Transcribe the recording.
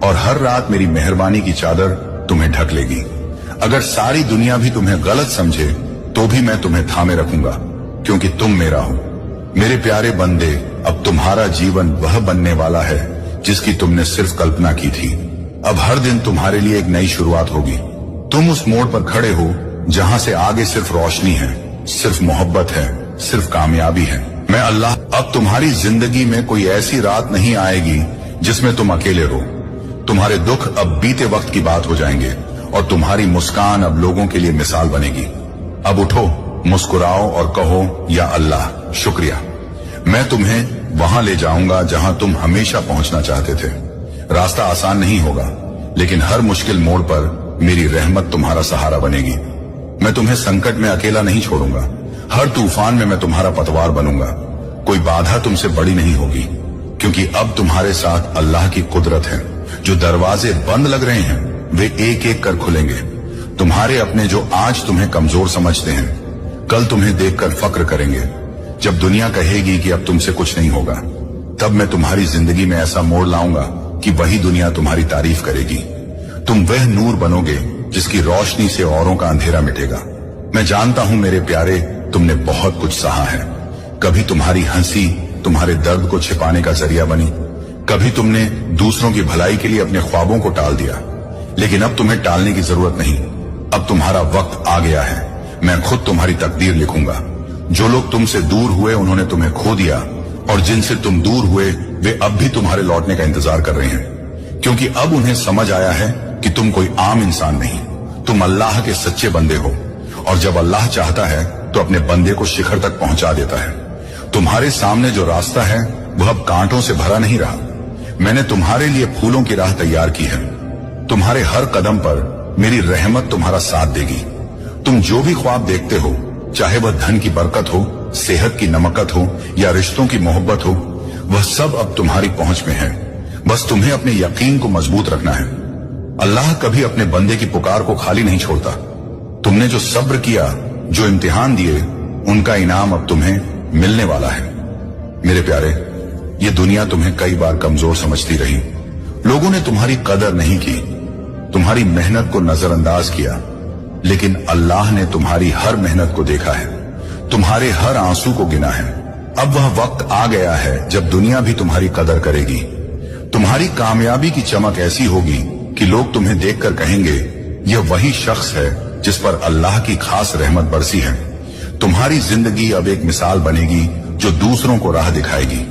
और हर रात मेरी मेहरबानी की चादर तुम्हें ढक लेगी। अगर सारी दुनिया भी तुम्हें गलत समझे तो भी मैं तुम्हें थामे रखूंगा, क्योंकि तुम मेरा हो। मेरे प्यारे बंदे, अब तुम्हारा जीवन वह बनने वाला है जिसकी तुमने सिर्फ कल्पना की थी। अब हर दिन तुम्हारे लिए एक नई शुरुआत होगी। तुम उस मोड़ पर खड़े हो जहां से आगे सिर्फ रोशनी है, सिर्फ मोहब्बत है, सिर्फ कामयाबी है। मैं अल्लाह, अब तुम्हारी जिंदगी में कोई ऐसी रात नहीं आएगी जिसमें तुम अकेले रहो। तुम्हारे दुख अब बीते वक्त की बात हो जाएंगे और तुम्हारी मुस्कान अब लोगों के लिए मिसाल बनेगी। अब उठो, मुस्कुराओ और कहो, या अल्लाह शुक्रिया, मैं तुम्हें वहां ले जाऊंगा जहां तुम हमेशा पहुंचना चाहते थे। रास्ता आसान नहीं होगा, लेकिन हर मुश्किल मोड़ पर मेरी रहमत तुम्हारा सहारा बनेगी। मैं तुम्हें संकट में अकेला नहीं छोड़ूंगा। हर तूफान में मैं तुम्हारा पतवार बनूंगा। कोई बाधा तुमसे बड़ी नहीं होगी, क्योंकि अब तुम्हारे साथ अल्लाह की कुदरत है। जो दरवाजे बंद लग रहे हैं वे एक एक कर खुलेंगे। तुम्हारे अपने जो आज तुम्हें कमजोर समझते हैं, कल तुम्हें देखकर फक्र करेंगे। जब दुनिया कहेगी कि अब तुमसे कुछ नहीं होगा, तब मैं तुम्हारी जिंदगी में ऐसा मोड़ लाऊंगा कि वही दुनिया तुम्हारी तारीफ करेगी। तुम वह नूर बनोगे जिसकी रोशनी से औरों का अंधेरा मिटेगा। मैं जानता हूं मेरे प्यारे, तुमने बहुत कुछ सहा है। कभी तुम्हारी हंसी तुम्हारे दर्द को छिपाने का जरिया बनी, कभी तुमने दूसरों की भलाई के लिए अपने ख्वाबों को टाल दिया, लेकिन अब तुम्हें टालने की जरूरत नहीं। अब तुम्हारा वक्त आ गया है। मैं खुद तुम्हारी तकदीर लिखूंगा। जो लोग तुमसे दूर हुए उन्होंने तुम्हें खो दिया, और जिनसे तुम दूर हुए वे अब भी तुम्हारे लौटने का इंतजार कर रहे हैं, क्योंकि अब उन्हें समझ आया है कि तुम कोई आम इंसान नहीं, तुम अल्लाह के सच्चे बंदे हो। और जब अल्लाह चाहता है तो अपने बंदे को शिखर तक पहुंचा देता है। तुम्हारे सामने जो रास्ता है वह अब कांटों से भरा नहीं रहा। मैंने तुम्हारे लिए फूलों की राह तैयार की है। तुम्हारे हर कदम पर मेरी रहमत तुम्हारा साथ देगी। तुम जो भी ख्वाब देखते हो, चाहे वह धन की बरकत हो, सेहत की नमकत हो या रिश्तों की मोहब्बत हो, वह सब अब तुम्हारी पहुंच में है। बस तुम्हें अपने यकीन को मजबूत रखना है। अल्लाह कभी अपने बंदे की पुकार को खाली नहीं छोड़ता। तुमने जो सब्र किया, जो इम्तिहान दिए, उनका इनाम अब तुम्हें मिलने वाला है। मेरे प्यारे, ये दुनिया तुम्हें कई बार कमजोर समझती रही। लोगों ने तुम्हारी कदर नहीं की, तुम्हारी मेहनत को नजरअंदाज किया, लेकिन अल्लाह ने तुम्हारी हर मेहनत को देखा है, तुम्हारे हर आंसू को गिना है। अब वह वक्त आ गया है जब दुनिया भी तुम्हारी कदर करेगी। तुम्हारी कामयाबी की चमक ऐसी होगी कि लोग तुम्हें देखकर कहेंगे, यह वही शख्स है जिस पर अल्लाह की खास रहमत बरसी है। तुम्हारी जिंदगी अब एक मिसाल बनेगी जो दूसरों को राह दिखाएगी।